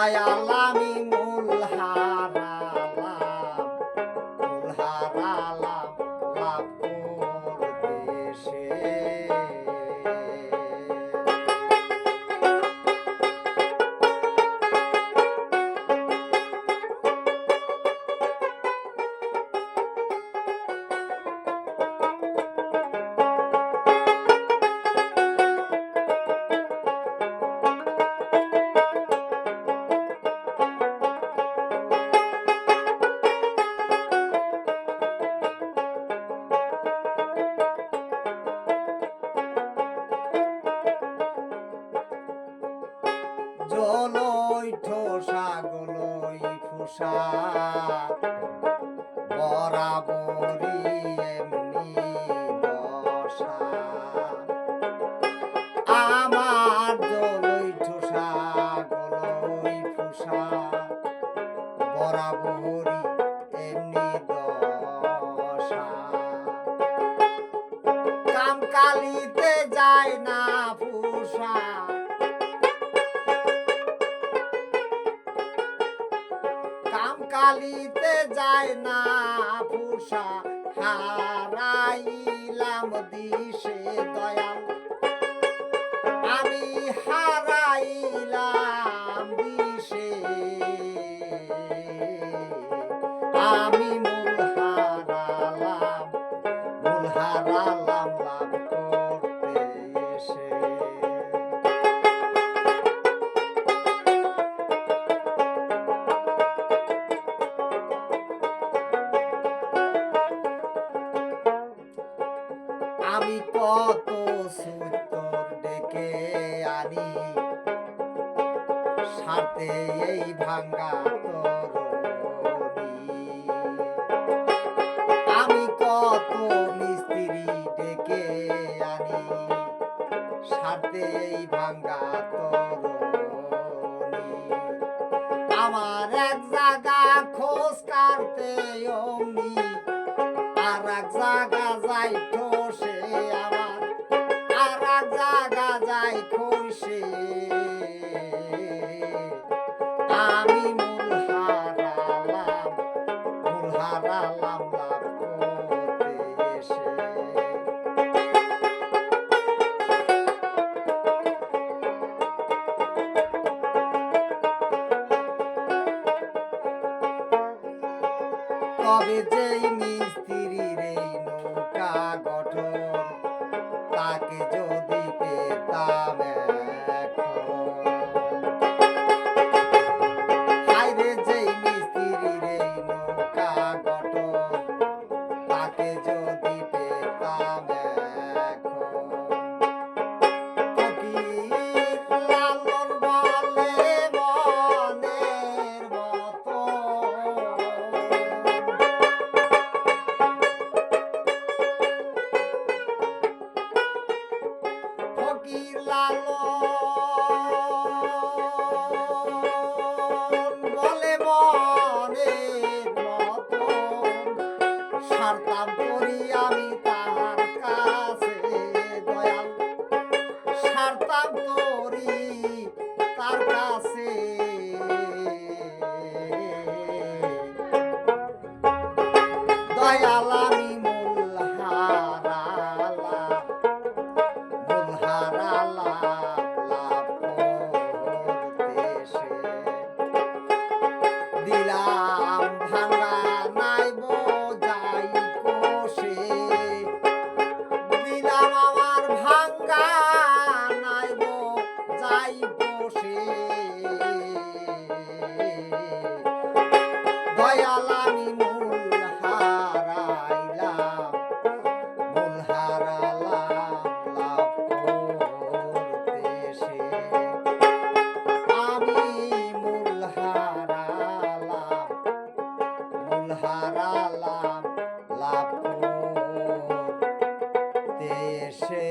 দয়াল আমি মূল হারালাম, মূল হারালাম লাভ করতেছে। জলই ঠোসা গলই ফুসা বরাবরি এমনি দশা। আমার জলই ঠোসা গলই ফুসা বরাবরি এমনি দশা। কামকালিতে যায় না ফুসা, কামকালিতে যায় না ফুসা, হারাইলাম দিশে দয়াল আমি হারাইলাম দিশে। আমি মূল হারালাম, মূল হারালাম লাভ করতে এসে। আমি কত সুতর ডেকে আনি সাথে এই ভাঙ্গা তরণী। আমি কত মিস্ত্রি ডেকে আনি সাথে এই ভাঙ্গা তরণী। আমার এক জায়গা খোঁজ কাটতে অমনি আর এক জায়গা যাই ঠোসে, আমার আর এক জায়গা যাই খোসে। আমি মূল হারালাম, মূল হারালাম লাভ করতে এসে। তবে যেই মিস্ত্রির এই নৌকা গঠন তাকে যদি পেতাম এখন, হায়রে যেই মিস্ত্রির এই নৌকা গঠন তাকে যদি পেতাম এখন। ফকির লালন বলে মনের মতো, ফকির লালন বলে মনের মতো, সারতাম করি আমি তাহার কাছে দয়াল, সারতাম করি তার কাছে। দয়াল আমি মূল হারালাম, মূল হারালাম লাভ করতেছে। দিলাম ভাঙা নাইব যাই কোষে, দিলাম আমার ভাঙ্গা নাইব যাই কোষে। দয়াল আমি মূল হারাইলাম, মূল হারালাম লাভ করতেছে। আমি মূল হারালাম, মূল হারালাম লাভ করতেছে।